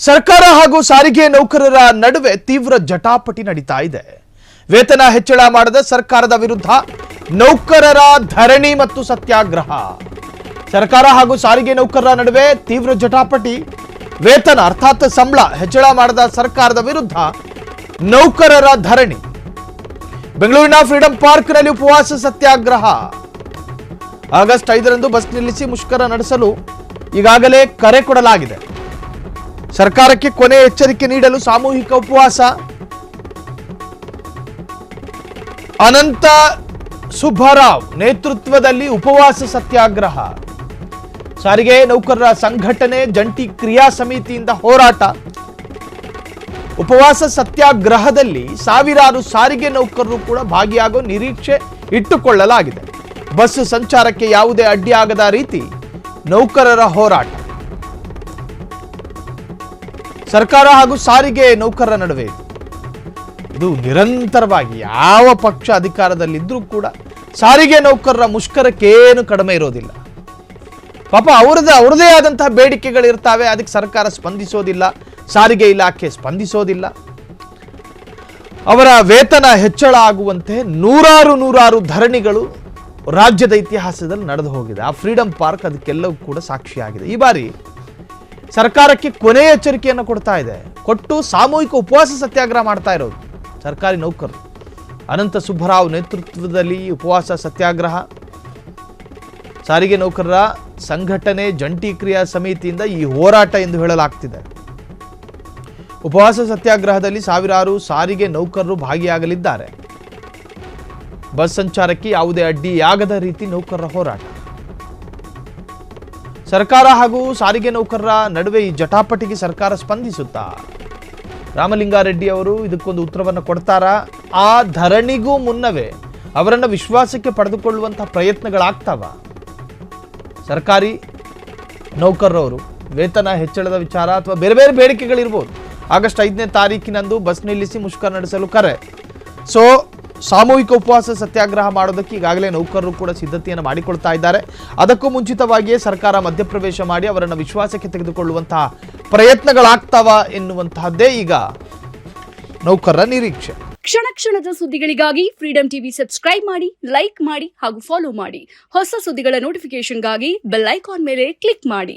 ಸರ್ಕಾರ ಹಾಗೂ ಸಾರಿಗೆ ನೌಕರರ ನಡುವೆ ತೀವ್ರ ಜಟಾಪಟಿ ನಡೀತಾ ಇದೆ. ವೇತನ ಹೆಚ್ಚಳ ಮಾಡದ ಸರ್ಕಾರದ ವಿರುದ್ಧ ನೌಕರರ ಧರಣಿ ಮತ್ತು ಸತ್ಯಾಗ್ರಹ. ಸರ್ಕಾರ ಹಾಗೂ ಸಾರಿಗೆ ನೌಕರರ ನಡುವೆ ತೀವ್ರ ಜಟಾಪಟಿ. ವೇತನ ಅರ್ಥಾತ್ ಸಂಬಳ ಹೆಚ್ಚಳ ಮಾಡದ ಸರ್ಕಾರದ ವಿರುದ್ಧ ನೌಕರರ ಧರಣಿ. ಬೆಂಗಳೂರಿನ ಫ್ರೀಡಂ ಪಾರ್ಕ್ನಲ್ಲಿ ಉಪವಾಸ ಸತ್ಯಾಗ್ರಹ. ಆಗಸ್ಟ್ 5ರಂದು ಬಸ್ ನಿಲ್ಲಿಸಿ ಮುಷ್ಕರ ನಡೆಸಲು ಈಗಾಗಲೇ ಕರೆ ಕೊಡಲಾಗಿದೆ. ಸರ್ಕಾರಕ್ಕೆ ಕೊನೆ ಎಚ್ಚರಿಕೆ ನೀಡಲು ಸಾಮೂಹಿಕ ಉಪವಾಸ. ಅನಂತ ಸುಬ್ಬರಾವ್ ನೇತೃತ್ವದಲ್ಲಿ ಉಪವಾಸ ಸತ್ಯಾಗ್ರಹ. ಸಾರಿಗೆ ನೌಕರರ ಸಂಘಟನೆ ಜಂಟಿ ಕ್ರಿಯಾ ಸಮಿತಿಯಿಂದ ಹೋರಾಟ. ಉಪವಾಸ ಸತ್ಯಾಗ್ರಹದಲ್ಲಿ ಸಾವಿರಾರು ಸಾರಿಗೆ ನೌಕರರು ಕೂಡ ಭಾಗಿಯಾಗುವ ನಿರೀಕ್ಷೆ ಇಟ್ಟುಕೊಳ್ಳಲಾಗಿದೆ. ಬಸ್ ಸಂಚಾರಕ್ಕೆ ಯಾವುದೇ ಅಡ್ಡಿಯಾಗದ ರೀತಿ ನೌಕರರ ಹೋರಾಟ. ಸರ್ಕಾರ ಹಾಗೂ ಸಾರಿಗೆ ನೌಕರರ ನಡುವೆ ಇದು ನಿರಂತರವಾಗಿ ಯಾವ ಪಕ್ಷ ಅಧಿಕಾರದಲ್ಲಿದ್ದರೂ ಕೂಡ ಸಾರಿಗೆ ನೌಕರರ ಮುಷ್ಕರಕ್ಕೇನು ಕಡಿಮೆ ಇರೋದಿಲ್ಲ. ಪಾಪ ಅವರದೇ ಆದಂತಹ ಬೇಡಿಕೆಗಳಿರ್ತಾವೆ, ಅದಕ್ಕೆ ಸರ್ಕಾರ ಸ್ಪಂದಿಸೋದಿಲ್ಲ, ಸಾರಿಗೆ ಇಲಾಖೆ ಸ್ಪಂದಿಸೋದಿಲ್ಲ. ಅವರ ವೇತನ ಹೆಚ್ಚಳ ಆಗುವಂತೆ ನೂರಾರು ಧರಣಿಗಳು ರಾಜ್ಯದ ಇತಿಹಾಸದಲ್ಲಿ ನಡೆದು ಹೋಗಿದೆ. ಆ ಫ್ರೀಡಂ ಪಾರ್ಕ್ ಅದಕ್ಕೆಲ್ಲವೂ ಕೂಡ ಸಾಕ್ಷಿಯಾಗಿದೆ. ಈ ಬಾರಿ ಸರ್ಕಾರಕ್ಕೆ ಕೊನೆಯ ಎಚ್ಚರಿಕೆಯನ್ನು ಕೊಡ್ತಾ ಇದೆ. ಕೊಟ್ಟು ಸಾಮೂಹಿಕ ಉಪವಾಸ ಸತ್ಯಾಗ್ರಹ ಮಾಡ್ತಾ ಇರೋದು ಸರ್ಕಾರಿ ನೌಕರರು. ಅನಂತ ಸುಬ್ಬರಾವ್ ನೇತೃತ್ವದಲ್ಲಿ ಉಪವಾಸ ಸತ್ಯಾಗ್ರಹ. ಸಾರಿಗೆ ನೌಕರರ ಸಂಘಟನೆ ಜಂಟಿ ಕ್ರಿಯಾ ಸಮಿತಿಯಿಂದ ಈ ಹೋರಾಟ ಎಂದು ಹೇಳಲಾಗ್ತಿದೆ. ಉಪವಾಸ ಸತ್ಯಾಗ್ರಹದಲ್ಲಿ ಸಾವಿರಾರು ಸಾರಿಗೆ ನೌಕರರು ಭಾಗಿಯಾಗಲಿದ್ದಾರೆ. ಬಸ್ ಸಂಚಾರಕ್ಕೆ ಯಾವುದೇ ಅಡ್ಡಿಯಾಗದ ರೀತಿ ನೌಕರರ ಹೋರಾಟ. ಸರ್ಕಾರ ಹಾಗೂ ಸಾರಿಗೆ ನೌಕರರ ನಡುವೆ ಈ ಜಟಾಪಟಿಗೆ ಸರ್ಕಾರ ಸ್ಪಂದಿಸುತ್ತಾ? ರಾಮಲಿಂಗಾರೆಡ್ಡಿ ಅವರು ಇದಕ್ಕೊಂದು ಉತ್ತರವನ್ನು ಕೊಡ್ತಾರಾ? ಆ ಧರಣಿಗೂ ಮುನ್ನವೇ ಅವರನ್ನು ವಿಶ್ವಾಸಕ್ಕೆ ಪಡೆದುಕೊಳ್ಳುವಂತಹ ಪ್ರಯತ್ನಗಳಾಗ್ತಾವ? ಸರ್ಕಾರಿ ನೌಕರರವರು ವೇತನ ಹೆಚ್ಚಳದ ವಿಚಾರ ಅಥವಾ ಬೇರೆ ಬೇರೆ ಬೇಡಿಕೆಗಳಿರ್ಬೋದು. ಆಗಸ್ಟ್ 5ನೇ ತಾರೀಕಿನಂದು ಬಸ್ ನಿಲ್ಲಿಸಿ ಮುಷ್ಕರ ನಡೆಸಲು ಕರೆ. ಸೊ ಸಾಮೂಹಿಕ ಉಪವಾಸ ಸತ್ಯಾಗ್ರಹ ಮಾಡೋದಕ್ಕೆ ಈಗಾಗಲೇ ನೌಕರರು ಕೂಡ ಸಿದ್ಧತೆಯನ್ನು ಮಾಡಿಕೊಳ್ತಾ ಇದ್ದಾರೆ. ಅದಕ್ಕೂ ಮುಂಚಿತವಾಗಿಯೇ ಸರ್ಕಾರ ಮಧ್ಯಪ್ರವೇಶ ಮಾಡಿ ಅವರನ್ನು ವಿಶ್ವಾಸಕ್ಕೆ ತೆಗೆದುಕೊಳ್ಳುವಂತಹ ಪ್ರಯತ್ನಗಳಾಗ್ತಾವ ಎನ್ನುವಂತಹದ್ದೇ ಈಗ ನೌಕರರ ನಿರೀಕ್ಷೆ. ಕ್ಷಣ ಕ್ಷಣದ ಸುದ್ದಿಗಳಿಗಾಗಿ ಫ್ರೀಡಂ ಟಿವಿ ಸಬ್ಸ್ಕ್ರೈಬ್ ಮಾಡಿ, ಲೈಕ್ ಮಾಡಿ ಹಾಗೂ ಫಾಲೋ ಮಾಡಿ. ಹೊಸ ಸುದ್ದಿಗಳ ನೋಟಿಫಿಕೇಶನ್ಗಾಗಿ ಬೆಲ್ ಐಕಾನ್ ಮೇಲೆ ಕ್ಲಿಕ್ ಮಾಡಿ.